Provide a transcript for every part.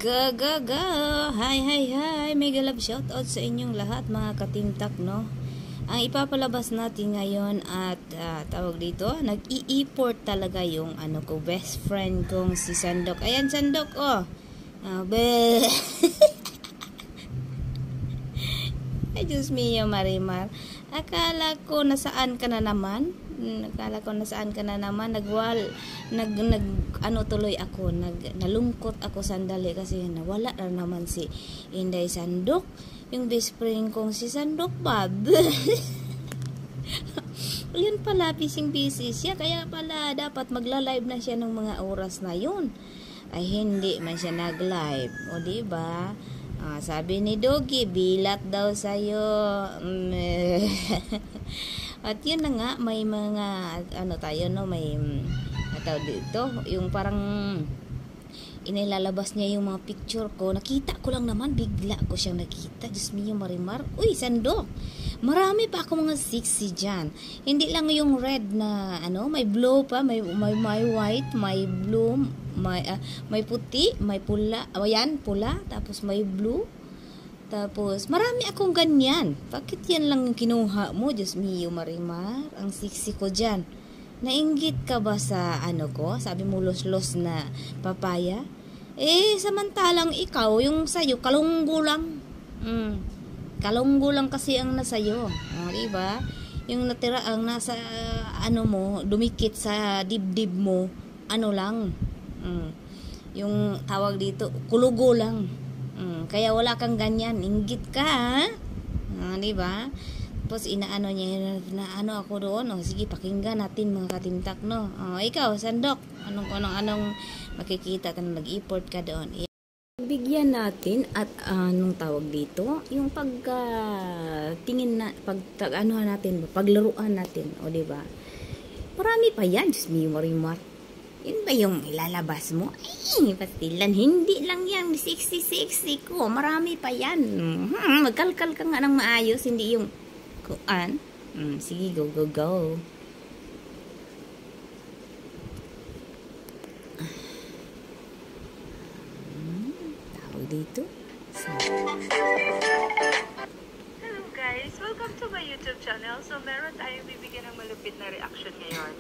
Go, go, go! Hi, hi, hi! Mega love shoutout sa inyong lahat mga katimtak, no? Ang ipapalabas natin ngayon at tawag dito, nag-i-import talaga yung ko, best friend kong si Sandok. Ayan, Sandok, oh! Be! Ay, Diyos mio, Marimar. Akala ko nasaan ka na naman? Tuloy ako, nalungkot ako sandali kasi nawala na naman si Inday Sandok, yung best friend kong si Sandok, Bob. Yun pala, busy siya, kaya pala dapat magla-live na siya ng mga oras na yun. Ay, hindi man siya nag-live. O, diba? Sabi ni Doggy, bilat daw sa'yo. At yun na nga, may mga, may, dito, yung parang, inilalabas niya yung mga picture ko. Nakita ko lang naman, bigla ko siyang nakita. Diyos mio, Marimar. Uy, Sandok! Marami pa ako mga sexy dyan. Hindi lang yung red na, may blue pa, may white, may blue, may puti, may pula, ayan, pula, tapos may blue. Tapos, marami akong ganyan. Bakit yan lang yung kinuha mo? Diyos mio, Marimar. Ang sexy ko dyan. Nainggit ka ba sa ko? Sabi mo los-los na papaya? Samantalang ikaw, yung sayo, kalunggo lang. Kalunggo lang kasi ang nasayo. Diba? Yung natira, ang nasa, mo, dumikit sa dibdib mo, lang. Yung tawag dito, kulugo lang. Kaya wala kang ganyan, inggit ka, ha? Diba? Tapos inaano niya, ako doon. Sige, pakinggan natin mga katimtak, no? Ikaw, Sandok, anong makikita ka na nag-import ka doon? Bigyan natin at anong tawag dito, yung tingin na, paglaruan natin, o diba? Marami pa yan, Diyos mio, Marimar. Yun ba yung ilalabas mo? Ay, pastilan. Hindi lang yan. Sexy ko. Marami pa yan. Magkalkal ka nga ng maayos. Hindi yung kuan. Sige, go, go, go. Tawag dito. Hello guys! Welcome to my YouTube channel. So, meron tayong bibigyan ng malupit na reaction ngayon.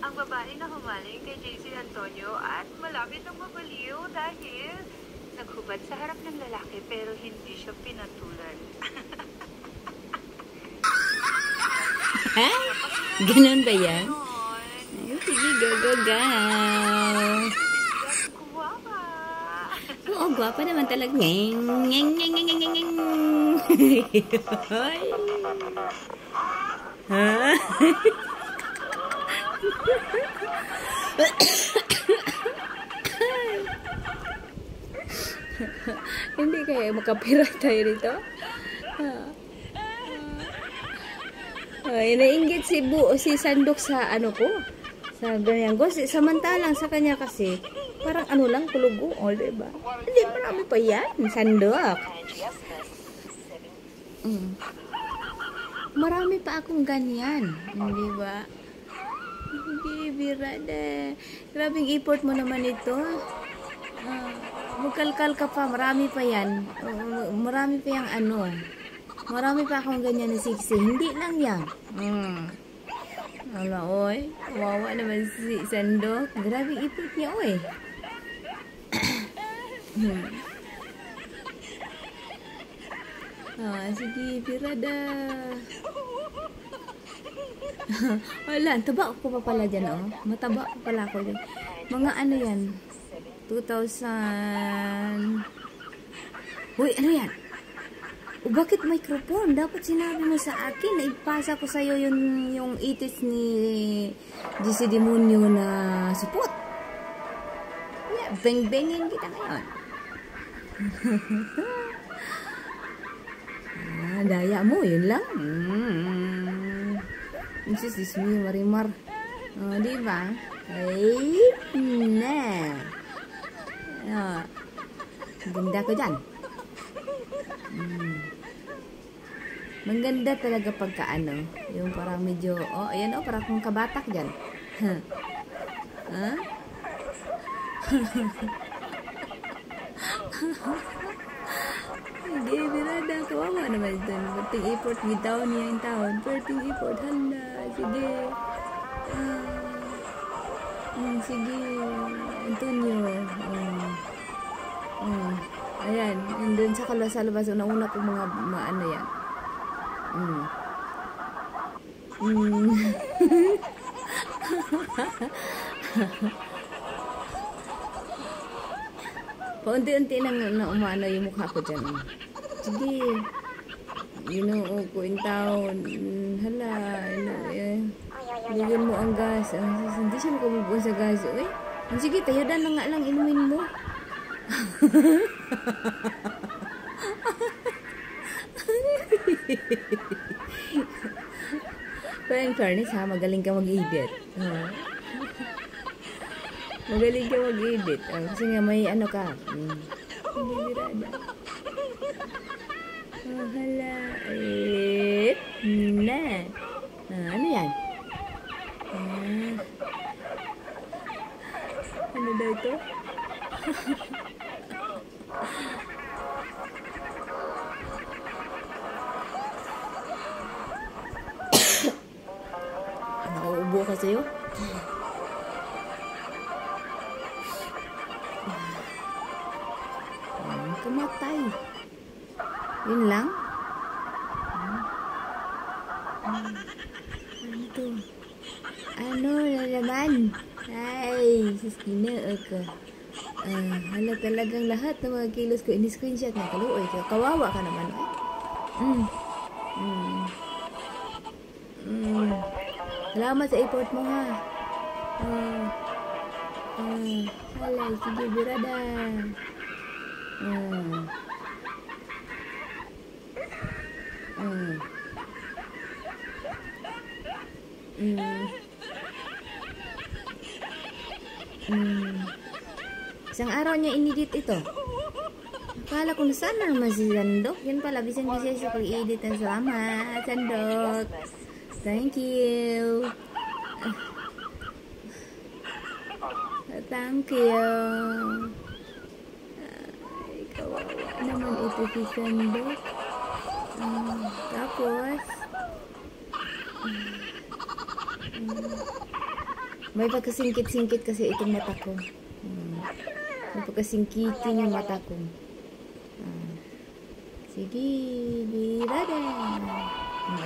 Ang babae na humaling kay JC Antonio at malapit ng mabaliw dahil naghubad sa harap ng lalaki pero hindi siya pinatulan. Ha? Ganun ba yan? Sige, go, go, go. Guwapa! Oo, guwapa naman talaga. Ngeng. Ha? Hindi kaya makapirate tayo dito. Nainggit si Sandok sa ko, sa ganyan ko. Samantalang sa kanya kasi parang lang, kulugo, diba? Hindi, marami pa yan, Sandok. Marami pa akong ganyan, diba? Hindi, birada. Grabing import mo naman ito. Magkalkal ka pa, marami pa yan. Marami pa yung Marami pa akong ganyan na sexy. Hindi lang yan. Oy. Wawa naman si Sandok. Grabing import niya, oy. Sige, birada. Wala, taba ko pa pala dyan, mataba pa pala ako dyan. Mga yan, 2000. Uy, yan? Bakit microphone? Dapat sinabi mo sa akin na ipasa ko sa'yo yung itis ni GC Demonyo na supot. Yeah, bang-bangin kita ngayon. Daya mo, yun lang. This me, Marimar. Diba? Ay, ganda ko dyan. Maganda talaga pagka yung parang medyo, ayan parang kung kabatak dyan. Sige, birada. Kawawa naman doon. Perting effort, bitaw niya yung taon. Perting effort, hala. Sige. Sige. Antonio. Ayan. Doon sa labas. Una-una kong mga ano yan. Paunti-unti na umano yung mukha ko dyan. Sige. Ginoo ko yung taon. Hala. Bigyan mo ang gas. Hindi siya makabubuan sa gas. Sige, tayo na nga lang. Inumin mo. Pero in fairness ha, magaling ka mag-edit. Magaling ka mag-edit. Kasi nga may ano ka. Bibirada. Hala. Na. Ano yan? Ano daw ito? Nakaubo ka sa'yo? Kamatay. Yun lang? Ano to? Ano na naman? Ay, siskina ako. Hala talagang lahat ng mga kilos ko ini-screenshot na kaluoy. Kawawa ka naman. Salamat sa effort mo ha. Hala, sige birada. Isang araw niya inedit ito. Akala ko na sana naman si Sandok. Yan pala, bisan-bisan sa pag-edit. Salamat, Sandok. Thank you. Thank you. Ay, kawawa naman ito si Sandok. Tapos, may pagkasingkit-singkit kasi itong mata ko. May pagkasingkitin yung mata ko. Sige, birada.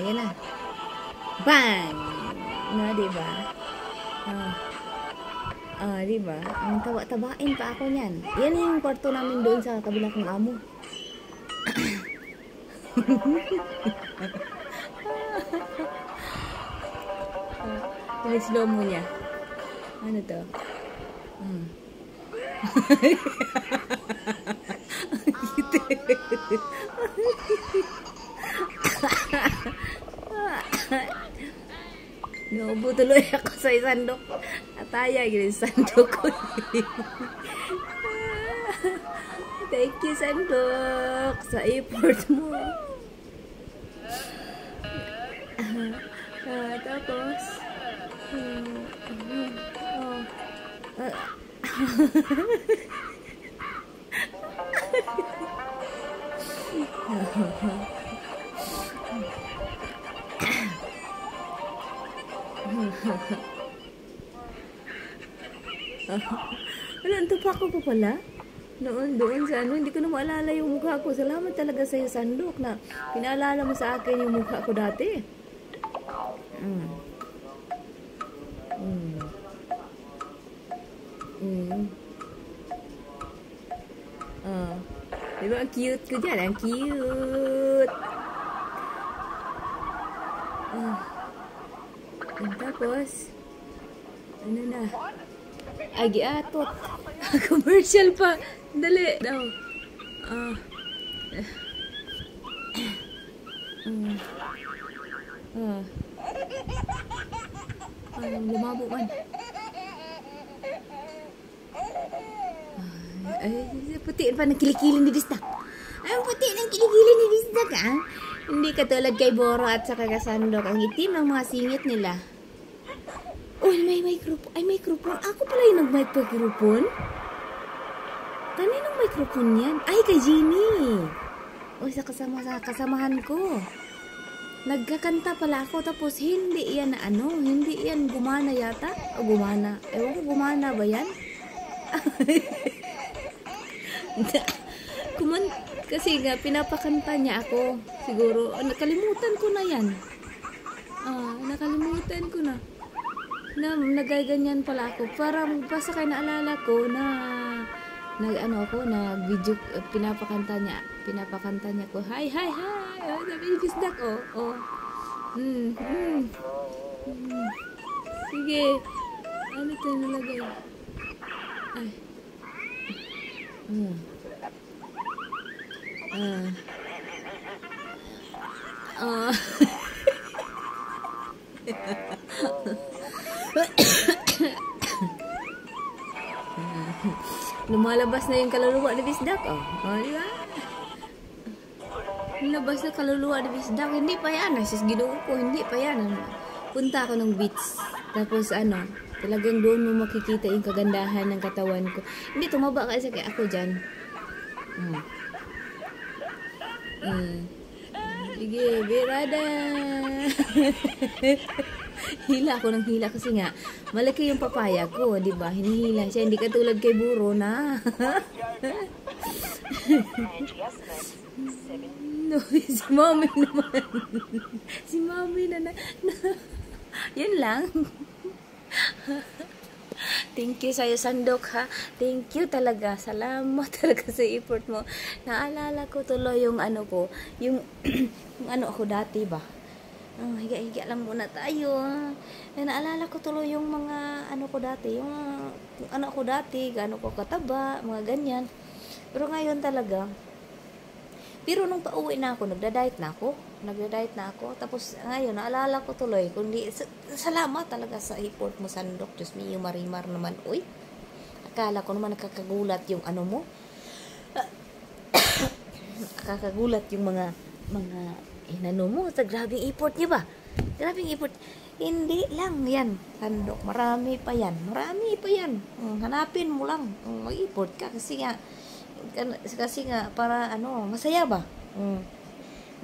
Ayan na. Bang! Diba? Diba? Ang tabain pa ako niyan. Yan yung kwarto namin doon sa kabila kong amo. Slow mo niya. Ano to? Naubo tuloy ako sa Sandok. Ataya gini Sandok ko. Thank you Sandok sa effort mo. Tapos Ang tupak ko pa pala. Doon sa ano, hindi ko na maalala yung mukha ko. Salamat talaga sa iyo, Sandok, na pinaalala mo sa akin yung mukha ko dati. Diba ang cute ko dyan? Ang cute! Tapos, ano na? Agiatot. Commercial pa. Dali. Daw. Lumabo man. Puti pa ng kilikilin ni Dista. Ang puti ng kilikilin ni Dista ka. Hindi katulad kay Boro at saka Sandok. Ang itim ng mga singit nila. Uy, may microphone. Ay, microphone. Ako pala yung nag-microphone. Kaninong microphone yan? Ay, kay Jeannie. Uy, sa kasamahan ko. Nagkakanta pala ako tapos hindi yan hindi yan gumana yata. O gumana. Ewan ko, gumana ba yan? Kasi nga pinapakanta niya ako. Siguro nakalimutan ko na yan. Nakalimutan ko na. Nagaganyan pala ako. Parang basta kaya naalala ko na video pinapakanta niya ko. Hi. Sabi ni Bisdak, Sige. Ano ito nalagay? Ay. Lumalabas na yung kaluluwa ni Bisdak, di ba? Lumabas na kaluluwa ni Bisdak, hindi pa yan, sis ginoo ko, hindi pa yan. Punta ako ng beach, tapos talagang doon mo makikita yung kagandahan ng katawan ko. Hindi, tumaba kasi kaya ako dyan. Sige, birada. Hila ako ng hila kasi nga malaki yung papaya ko, di ba? Hinihila siya, hindi katulad kay Buro na. No, si Mami naman. Si Mami na yan lang. Thank you sa'yo, Sandok, ha. Thank you talaga. Salamat talaga sa effort mo. Naalala ko tuloy yung ko, yung ako dati ba. Higa-higa lang muna tayo. Naalala ko tuloy yung mga ko dati, yung ko dati, gaano ko kataba, mga ganyan. Pero ngayon talaga, pero nung pauwi na ako, nagda-diet na ako. Tapos ngayon, naalala ko tuloy, kundi salamat talaga sa effort mo, Sandok. Diyos me, yung marimar naman. Uy, akala ko naman nakakagulat yung mo. Nakakagulat yung mga mo. Sa grabing effort niya ba? Grabing effort. Hindi lang yan, Sandok. Marami pa yan. Hanapin mo lang. Mag-effort ka kasi nga para masaya ba?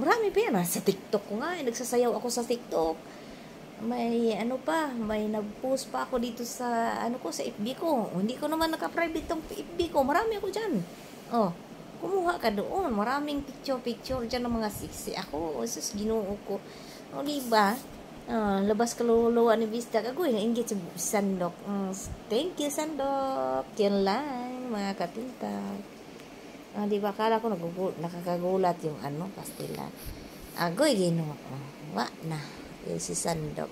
Marami pa yan. Sa TikTok ko nga, nagsasayaw ako sa TikTok. May may nag-post pa ako dito sa sa FB ko. Hindi ko naman naka-private tong FB ko. Marami ako diyan. Kumuha ka doon. Maraming picture diyan ng mga sexy ako. Sus, ginoo ko. Diba? Labas kaluluwa ni Bisdak. Ako nainggit si Sandok. Thank you, Sandok. Yan lang, mga katintag. Diba, kala ko nakakagulat yung pastila. Agoy, ginoo ko. Na. Yung si Sandok.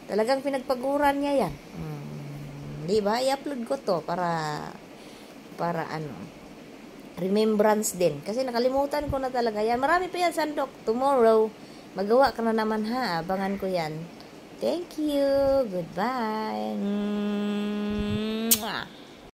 Talagang pinagpaguran niya yan. Diba? I-upload ko to para remembrance din. Kasi nakalimutan ko na talaga yan. Marami pa yan, Sandok. Tomorrow, magawa ka na naman, ha. Abangan ko yan. Thank you. Goodbye.